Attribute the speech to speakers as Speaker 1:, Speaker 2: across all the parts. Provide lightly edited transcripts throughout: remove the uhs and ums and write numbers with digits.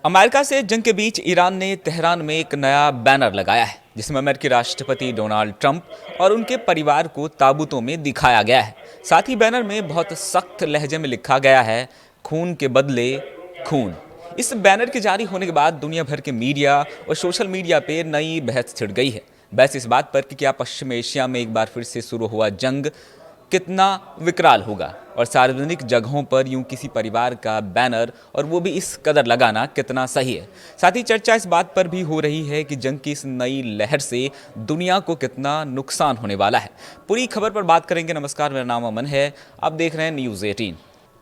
Speaker 1: America से जंग के बीच ईरान ने तेहरान में एक नया बैनर लगाया है जिसमें अमेरिकी राष्ट्रपति डोनाल्ड ट्रंप और उनके परिवार को ताबूतों में दिखाया गया है। साथ ही बैनर में बहुत सख्त लहजे में लिखा गया है, खून के बदले खून। इस बैनर के जारी होने के बाद दुनिया भर के मीडिया और सोशल मीडिया पे नई बहस छिड़ गई है। बहस इस बात पर कि क्या पश्चिम एशिया में एक बार फिर से शुरू हुआ जंग कितना विकराल होगा और सार्वजनिक जगहों पर यूं किसी परिवार का बैनर और वो भी इस कदर लगाना कितना सही है। साथ ही चर्चा इस बात पर भी हो रही है कि जंग की इस नई लहर से दुनिया को कितना नुकसान होने वाला है। पूरी खबर पर बात करेंगे। नमस्कार, मेरा नाम अमन है, आप देख रहे हैं न्यूज़ 18।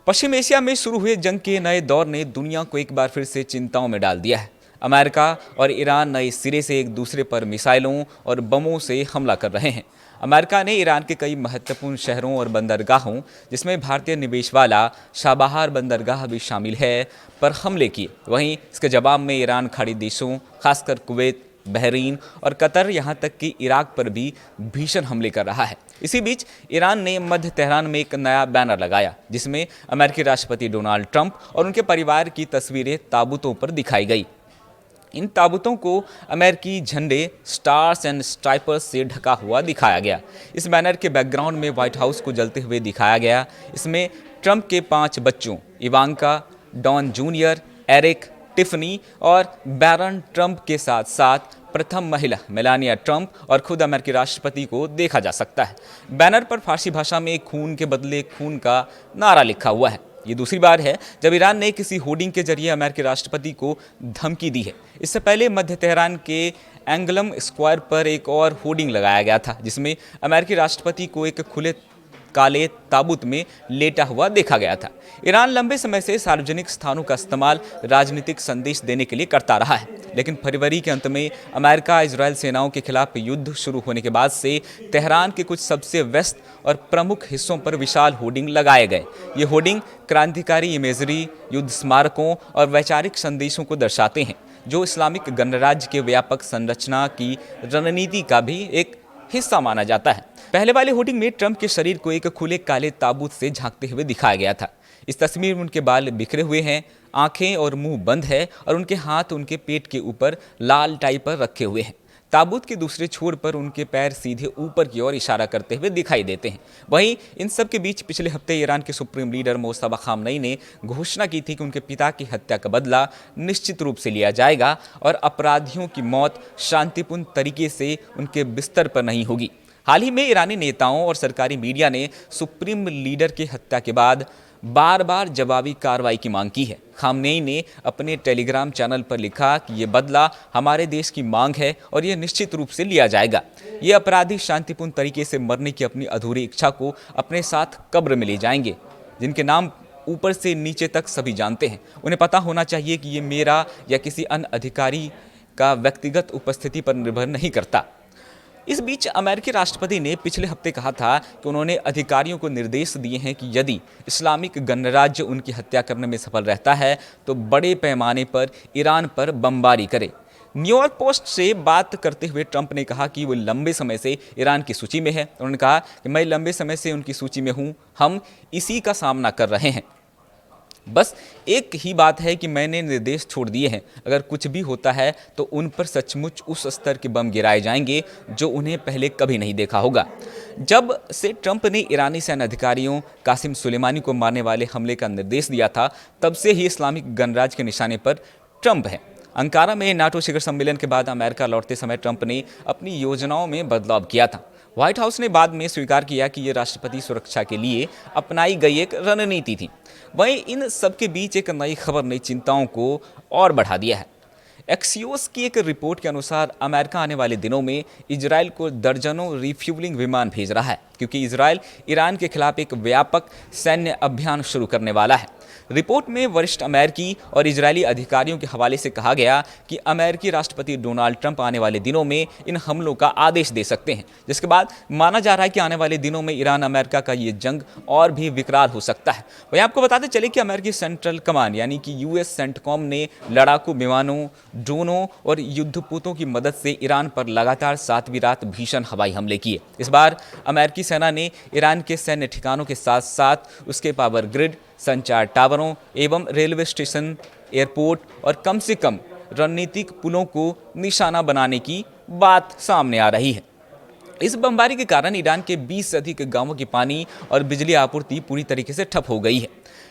Speaker 1: पश्चिम एशिया में शुरू हुए जंग के नए दौर ने दुनिया को एक बार फिर से चिंताओं में डाल दिया है। अमेरिका और ईरान नए सिरे से एक दूसरे पर मिसाइलों और बमों से हमला कर रहे हैं। अमेरिका ने ईरान के कई महत्वपूर्ण शहरों और बंदरगाहों, जिसमें भारतीय निवेश वाला शाबाहार बंदरगाह भी शामिल है, पर हमले किए। वहीं इसके जवाब में ईरान खाड़ी देशों, खासकर कुवैत, बहरीन और कतर, यहाँ तक कि इराक पर भी भीषण हमले कर रहा है। इसी बीच ईरान ने मध्य तेहरान में एक नया बैनर लगाया जिसमें अमेरिकी राष्ट्रपति डोनाल्ड ट्रंप और उनके परिवार की तस्वीरें ताबूतों पर दिखाई गई। इन ताबूतों को अमेरिकी झंडे, स्टार्स एंड स्ट्राइपर्स से ढका हुआ दिखाया गया। इस बैनर के बैकग्राउंड में व्हाइट हाउस को जलते हुए दिखाया गया। इसमें ट्रंप के 5 बच्चों Ivanka, Don junior, Eric, Tiffany और बैरन ट्रंप के साथ साथ प्रथम महिला मेलानिया ट्रंप और खुद अमेरिकी राष्ट्रपति को देखा जा सकता है। बैनर पर फारसी भाषा में खून के बदले खून का नारा लिखा हुआ है। ये दूसरी बार है जब ईरान ने किसी होर्डिंग के जरिए अमेरिकी राष्ट्रपति को धमकी दी है। इससे पहले मध्य तेहरान के एंगलम स्क्वायर पर एक और होर्डिंग लगाया गया था जिसमें अमेरिकी राष्ट्रपति को एक खुले काले ताबूत में लेटा हुआ देखा गया था। ईरान लंबे समय से सार्वजनिक स्थानों का इस्तेमाल राजनीतिक संदेश देने के लिए करता रहा है, लेकिन फरवरी के अंत में अमेरिका इजरायल सेनाओं के खिलाफ युद्ध शुरू होने के बाद से तेहरान के कुछ सबसे व्यस्त और प्रमुख हिस्सों पर विशाल होर्डिंग लगाए गए। ये होर्डिंग क्रांतिकारी इमेजरी, युद्ध स्मारकों और वैचारिक संदेशों को दर्शाते हैं, जो इस्लामिक गणराज्य के व्यापक संरचना की रणनीति का भी एक हिस्सा माना जाता है। पहले वाले होर्डिंग में ट्रंप के शरीर को एक खुले काले ताबूत से झांकते हुए दिखाया गया था। इस तस्वीर में उनके बाल बिखरे हुए हैं, आंखें और मुंह बंद है और उनके हाथ उनके पेट के ऊपर लाल टाई पर रखे हुए हैं। ताबूत के दूसरे छोर पर उनके पैर सीधे ऊपर की ओर इशारा करते हुए दिखाई देते हैं। वहीं इन सब के बीच पिछले हफ्ते ईरान के सुप्रीम लीडर मुस्तफा खामनई ने घोषणा की थी कि उनके पिता की हत्या का बदला निश्चित रूप से लिया जाएगा और अपराधियों की मौत शांतिपूर्ण तरीके से उनके बिस्तर पर नहीं होगी। हाल ही में ईरानी नेताओं और सरकारी मीडिया ने सुप्रीम लीडर की हत्या के बाद बार बार जवाबी कार्रवाई की मांग की है। खामनेई ने अपने टेलीग्राम चैनल पर लिखा कि ये बदला हमारे देश की मांग है और ये निश्चित रूप से लिया जाएगा। ये अपराधी शांतिपूर्ण तरीके से मरने की अपनी अधूरी इच्छा को अपने साथ कब्र में ले जाएंगे, जिनके नाम ऊपर से नीचे तक सभी जानते हैं। उन्हें पता होना चाहिए कि ये मेरा या किसी अन्य अधिकारी का व्यक्तिगत उपस्थिति पर निर्भर नहीं करता। इस बीच अमेरिकी राष्ट्रपति ने पिछले हफ्ते कहा था कि उन्होंने अधिकारियों को निर्देश दिए हैं कि यदि इस्लामिक गणराज्य उनकी हत्या करने में सफल रहता है तो बड़े पैमाने पर ईरान पर बमबारी करे। न्यूयॉर्क पोस्ट से बात करते हुए ट्रंप ने कहा कि वो लंबे समय से ईरान की सूची में है। उन्होंने कहा कि मैं लंबे समय से उनकी सूची में हूँ, हम इसी का सामना कर रहे हैं। बस एक ही बात है कि मैंने निर्देश छोड़ दिए हैं, अगर कुछ भी होता है तो उन पर सचमुच उस स्तर के बम गिराए जाएंगे जो उन्हें पहले कभी नहीं देखा होगा। जब से ट्रंप ने ईरानी सैन्य अधिकारियों कासिम सुलेमानी को मारने वाले हमले का निर्देश दिया था, तब से ही इस्लामिक गणराज्य के निशाने पर ट्रंप है। अंकारा में नाटो शिखर सम्मेलन के बाद अमेरिका लौटते समय ट्रंप ने अपनी योजनाओं में बदलाव किया था। व्हाइट हाउस ने बाद में स्वीकार किया कि ये राष्ट्रपति सुरक्षा के लिए अपनाई गई एक रणनीति थी। वहीं इन सबके बीच एक नई खबर नई चिंताओं को और बढ़ा दिया है। एक्सियोस की एक रिपोर्ट के अनुसार अमेरिका आने वाले दिनों में इजराइल को दर्जनों रिफ्यूलिंग विमान भेज रहा है, क्योंकि इजराइल ईरान के खिलाफ एक व्यापक सैन्य अभियान शुरू करने वाला है। रिपोर्ट में वरिष्ठ अमेरिकी और इजरायली अधिकारियों के हवाले से कहा गया कि अमेरिकी राष्ट्रपति डोनाल्ड ट्रंप आने वाले दिनों में इन हमलों का आदेश दे सकते हैं, जिसके बाद माना जा रहा है कि आने वाले दिनों में ईरान अमेरिका का ये जंग और भी विकराल हो सकता है। वहीं आपको बताते चले कि अमेरिकी सेंट्रल कमांड यानी कि यूएस सेंटकॉम ने लड़ाकू विमानों, ड्रोनों और युद्धपोतों की मदद से ईरान पर लगातार 7वीं रात भीषण हवाई हमले किए। इस बार अमेरिकी सेना ने ईरान के सैन्य ठिकानों के साथ साथ उसके पावर ग्रिड, संचार टावरों एवं रेलवे स्टेशन, एयरपोर्ट और कम से कम रणनीतिक पुलों को निशाना बनाने की बात सामने आ रही है। इस बमबारी के कारण ईरान के 20 से अधिक गांवों की पानी और बिजली आपूर्ति पूरी तरीके से ठप हो गई है।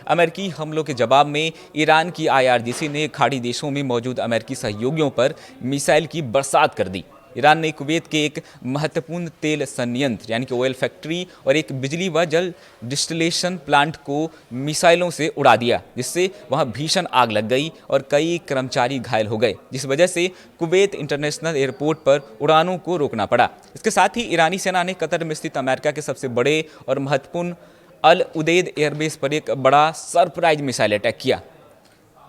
Speaker 1: अमेरिकी हमलों के जवाब में ईरान की IRGC ने खाड़ी देशों में मौजूद अमेरिकी सहयोगियों पर मिसाइल की बरसात कर दी। ईरान ने कुवैत के एक महत्वपूर्ण तेल संयंत्र यानी कि ऑयल फैक्ट्री और एक बिजली व जल डिस्टिलेशन प्लांट को मिसाइलों से उड़ा दिया, जिससे वहां भीषण आग लग गई और कई कर्मचारी घायल हो गए, जिस वजह से कुवैत इंटरनेशनल एयरपोर्ट पर उड़ानों को रोकना पड़ा। इसके साथ ही ईरानी सेना ने कतर में स्थित अमेरिका के सबसे बड़े और महत्वपूर्ण अल उदैद एयरबेस पर एक बड़ा सरप्राइज मिसाइल अटैक किया।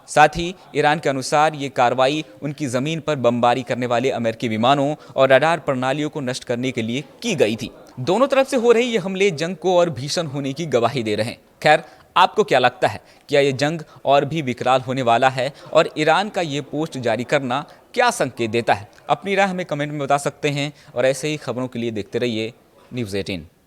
Speaker 1: साथ ही ईरान के अनुसार ये कार्रवाई उनकी ज़मीन पर बमबारी करने वाले अमेरिकी विमानों और रडार प्रणालियों को नष्ट करने के लिए की गई थी। दोनों तरफ से हो रहे ये हमले जंग को और भीषण होने की गवाही दे रहे हैं। खैर, आपको क्या लगता है, क्या ये जंग और भी विकराल होने वाला है और ईरान का ये पोस्ट जारी करना क्या संकेत देता है? अपनी राय हमें कमेंट में बता सकते हैं और ऐसे ही खबरों के लिए देखते रहिए News 18।